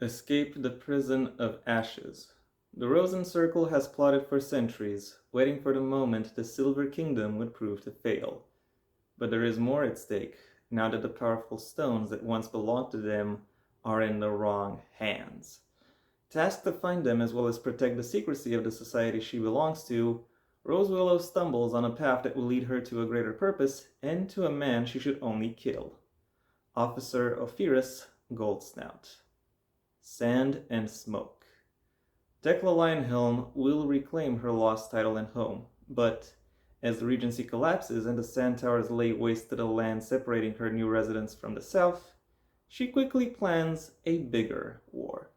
Escape the prison of ashes. The Rosen Circle has plotted for centuries, waiting for the moment the Silver Kingdom would prove to fail. But there is more at stake, now that the powerful stones that once belonged to them are in the wrong hands. Tasked to find them as well as protect the secrecy of the society she belongs to, Rose Willow stumbles on a path that will lead her to a greater purpose and to a man she should only kill. Officer Ophirus Goldsnout. Sand and Smoke. Tekla Lionhelm will reclaim her lost title and home, but as the Regency collapses and the Sand Towers lay waste to the land separating her new residence from the south, she quickly plans a bigger war.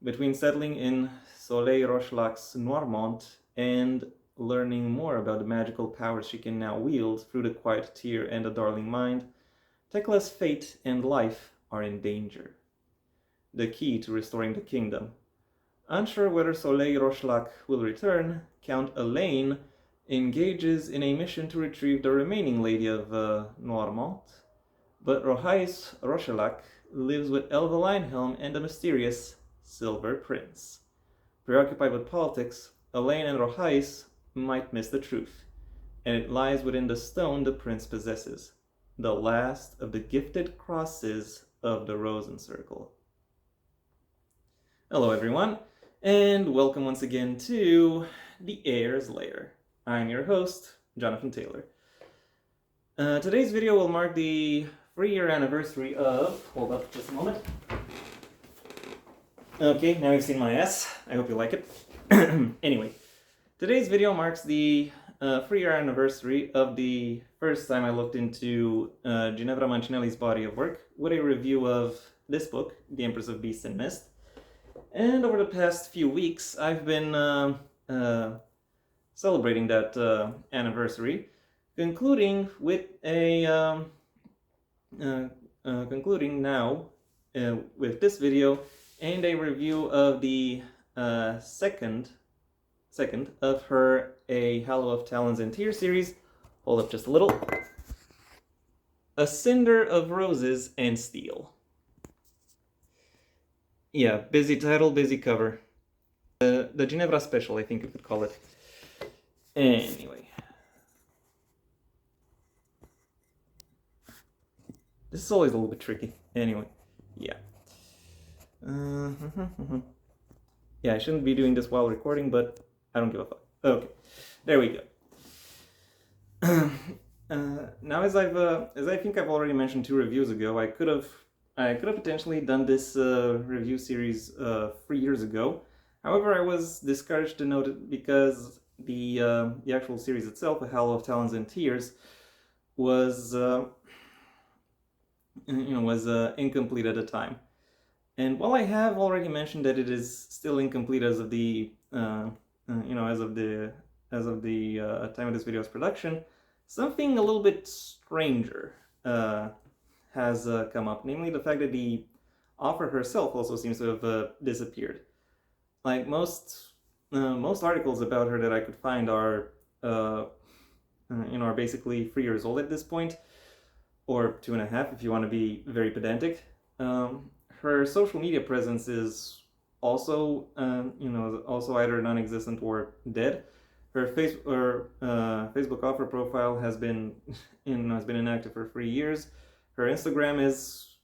Between settling in Soleil Rochelac's Noirmont and learning more about the magical powers she can now wield through the Quiet Tear and the Darling Mind, Tekla's fate and life are in danger. The key to restoring the kingdom. Unsure whether Soleil Rochelak will return, Count Elaine engages in a mission to retrieve the remaining lady of Noirmont, but Rohais Rochelak lives with Elva Lionhelm and the mysterious Silver Prince. Preoccupied with politics, Elaine and Rohais might miss the truth, and it lies within the stone the prince possesses, the last of the gifted crosses of the Rosen Circle. Hello everyone, and welcome once again to the Heir's Lair. I'm your host, Jonathan Taylor. Today's video will mark the 3-year anniversary of... Hold up just a moment. Okay, now you've seen my ass. I hope you like it. Anyway, today's video marks the 3-year anniversary of the first time I looked into Ginevra Mancinelli's body of work with a review of this book, The Empress of Beast and Mist. And over the past few weeks, I've been celebrating that anniversary, concluding with a concluding now with this video and a review of the second of her A Hallow of Talons and Tears series. Hold up just a little. A Cinder of Roses and Steel. Yeah, busy title, busy cover. The Ginevra special, I think you could call it. Anyway. This is always a little bit tricky. Anyway, yeah. Yeah, I shouldn't be doing this while recording, but I don't give a fuck. Okay, there we go. Now, as I think I've already mentioned 2 reviews ago, I could have potentially done this review series 3 years ago. However, I was discouraged to note it because the actual series itself, A Hallow of Talons and Tears, was incomplete at the time. And while I have already mentioned that it is still incomplete as of the as of the time of this video's production, something a little bit stranger has come up, namely the fact that the author herself also seems to have disappeared. Like most articles about her that I could find are are basically 3 years old at this point, or 2.5 if you want to be very pedantic. Her social media presence is also also either non-existent or dead. Her Facebook author profile has been inactive for 3 years. Her Instagram is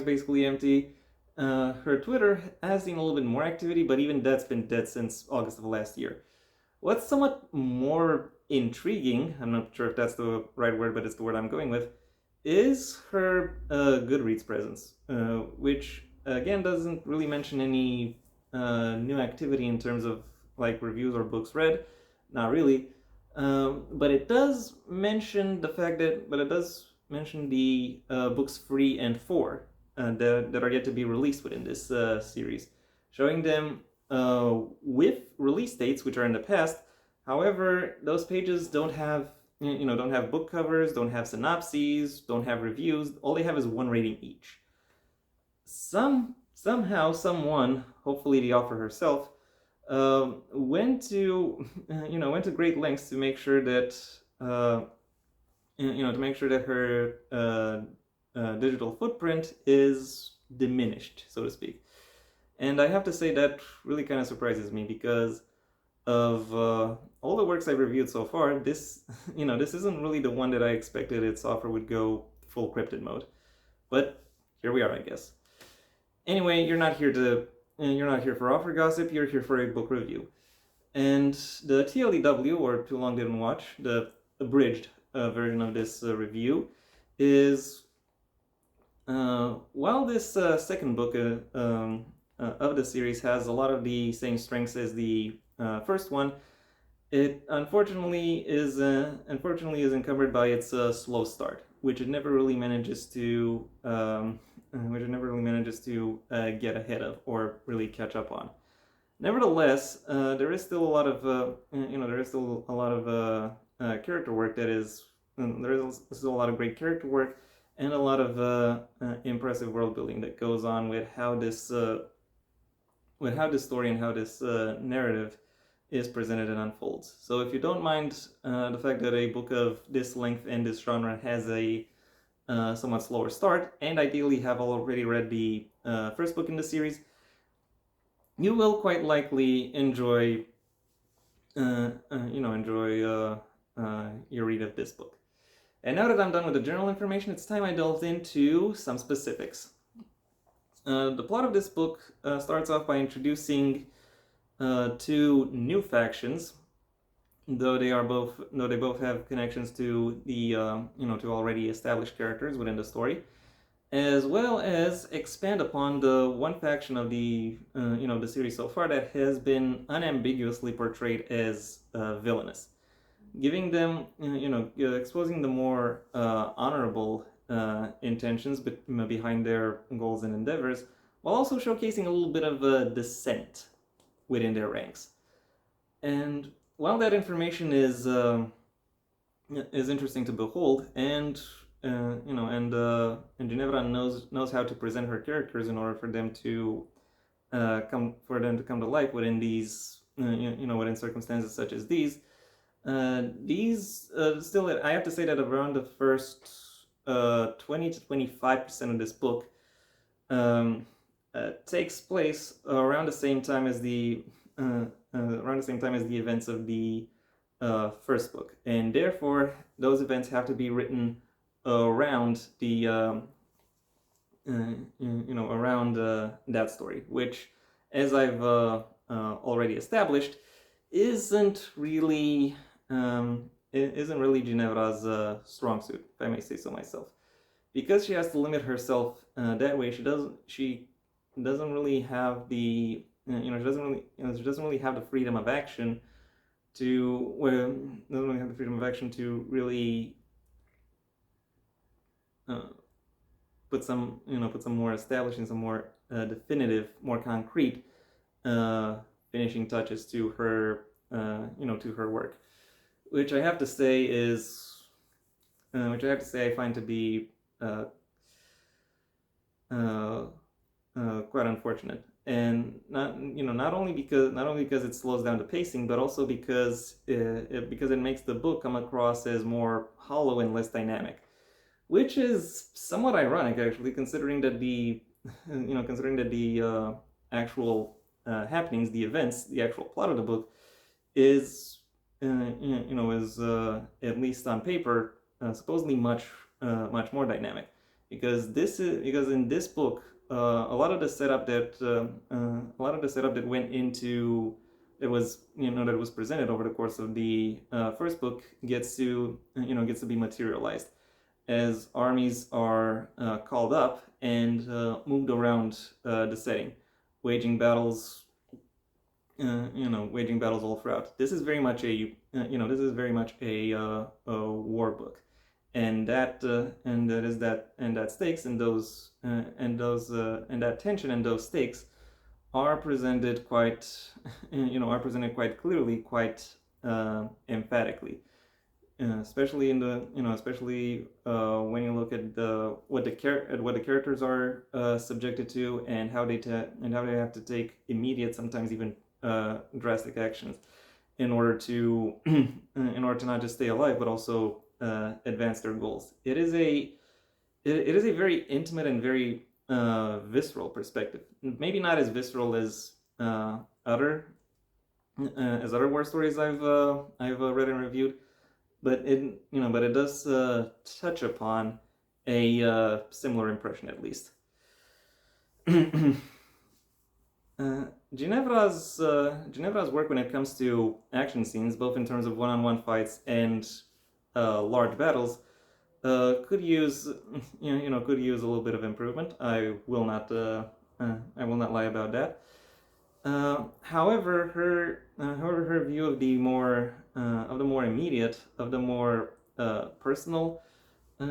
basically empty. Her Twitter has seen a little bit more activity, but even that's been dead since August of last year. What's somewhat more intriguing, I'm not sure if that's the right word, but it's the word I'm going with, is her Goodreads presence, which again doesn't really mention any new activity in terms of like reviews or books read, not really. But it does mention the fact that, the books 3 and 4 that are yet to be released within this series, showing them with release dates which are in the past. However, those pages don't have book covers, don't have synopses, don't have reviews. All they have is 1 rating each. Somehow, someone, hopefully the author herself, went to great lengths to make sure that her digital footprint is diminished, so to speak. And I have to say that really kind of surprises me because of all the works I've reviewed so far. This, this isn't really the one that I expected its offer would go full cryptid mode. But here we are, I guess. Anyway, you're not here for offer gossip. You're here for a book review. And the TLDW, or Too Long Didn't Watch, the abridged version of this review, is while this second book of the series has a lot of the same strengths as the first one, it unfortunately is encumbered by its slow start, which it never really manages to get ahead of or really catch up on. Nevertheless, there is still a lot of character work that is. There is still a lot of great character work and a lot of impressive world building that goes on with how this story and how this narrative is presented and unfolds. So if you don't mind the fact that a book of this length and this genre has a somewhat slower start, and ideally have already read the first book in the series, you will quite likely enjoy your read of this book. And now that I'm done with the general information, it's time I delved into some specifics. The plot of this book starts off by introducing two new factions, though they both have connections to the to already established characters within the story, as well as expand upon the one faction of the the series so far that has been unambiguously portrayed as villainous, giving them exposing the more honorable intentions behind their goals and endeavors, while also showcasing a little bit of dissent within their ranks. And while that information is interesting to behold, and Ginevra knows how to present her characters in order for them to come to life within these within circumstances such as these. Still, I have to say that around the first 20 to 25% of this book takes place around the same time as the events of the first book, and therefore those events have to be written around the around that story, which, as I've already established, isn't really Ginevra's strong suit, if I may say so myself, because she has to limit herself that way. She doesn't really have the she doesn't really have the freedom of action to really put some more established and some more definitive, more concrete finishing touches to her to her work, which I have to say I find to be quite unfortunate, and not only because it slows down the pacing, but also because it makes the book come across as more hollow and less dynamic, which is somewhat ironic, actually, considering that the actual happenings, the events, the actual plot of the book is at least on paper supposedly much more dynamic, because in this book a lot of the setup that went into that was presented over the course of the first book gets to be materialized as armies are called up and moved around the setting, waging battles all throughout. This is very much a war book, and that stakes and that tension and those stakes are presented quite clearly, quite emphatically. Especially when you look at what the characters are subjected to, and how they have to take immediate, sometimes even drastic actions in order to not just stay alive, but also advance their goals. It is a very intimate and very visceral perspective. Maybe not as visceral other as other war stories I've read and reviewed, but it does touch upon a similar impression at least. Ginevra's work when it comes to action scenes, both in terms of one-on-one fights and large battles, could use could use a little bit of improvement. I will not lie about that. However, her view of the more immediate, of the more personal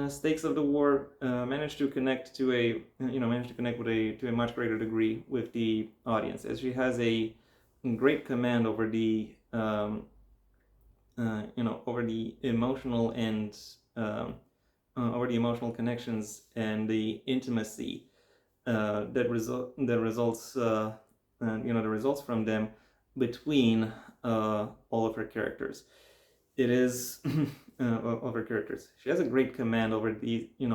stakes of the war managed to connect to a to a much greater degree with the audience, as she has a great command over the over the emotional and over the emotional connections and the intimacy that results from them between all of her characters. It is of her characters. She has a great command over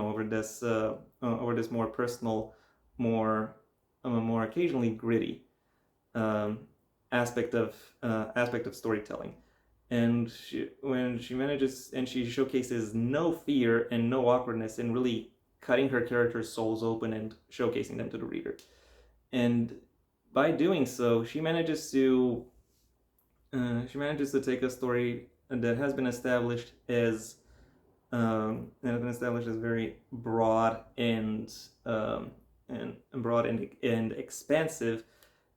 over this more personal, more occasionally gritty um, aspect of storytelling. And she showcases no fear and no awkwardness in really cutting her characters' souls open and showcasing them to the reader. And by doing so, she manages to take a story that has been established as very broad and expansive,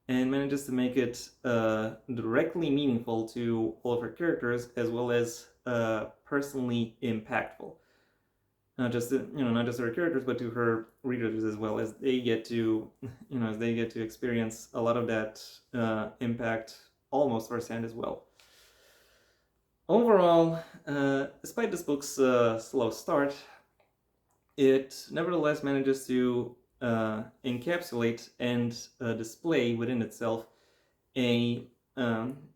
and manages to make it directly meaningful to all of her characters, as well as personally impactful. Not just her characters, but to her readers as well, as they get to experience a lot of that impact almost firsthand as well. Overall, despite this book's slow start, it nevertheless manages to encapsulate and display within itself a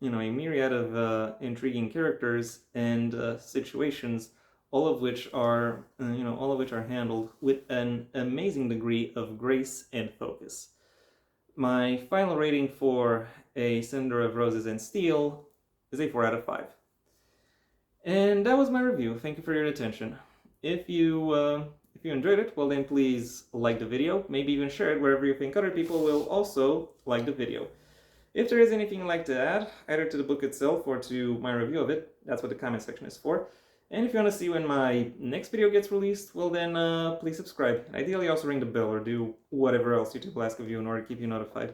myriad of intriguing characters and situations, all of which are handled with an amazing degree of grace and focus. My final rating for A Cinder of Roses and Steel is a 4 out of 5. And that was my review. Thank you for your attention. If you enjoyed it, well then please like the video, maybe even share it wherever you think other people will also like the video. If there is anything you'd like to add, either to the book itself or to my review of it, that's what the comment section is for. And if you want to see when my next video gets released, well then please subscribe. Ideally also ring the bell or do whatever else YouTube will ask of you in order to keep you notified.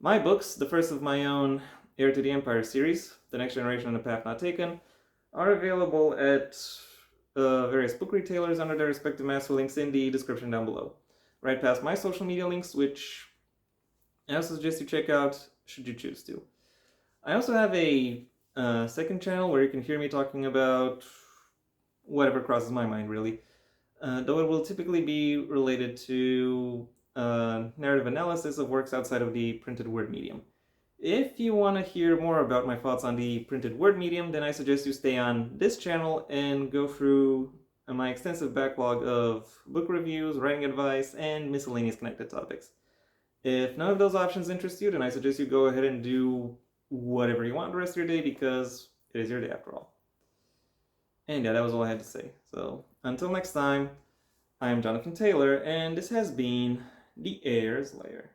My books, the first of my own Heir to the Empire series, The Next Generation and The Path Not Taken, are available at various book retailers under their respective master links in the description down below. Right past my social media links, which I also suggest you check out should you choose to. I also have a second channel where you can hear me talking about whatever crosses my mind, really. Though it will typically be related to narrative analysis of works outside of the printed word medium. If you want to hear more about my thoughts on the printed word medium, then I suggest you stay on this channel and go through my extensive backlog of book reviews, writing advice, and miscellaneous connected topics. If none of those options interest you, then I suggest you go ahead and do whatever you want the rest of your day, because it is your day after all. And yeah, that was all I had to say. So until next time, I am Jonathan Taylor, and this has been The Heir's Lair.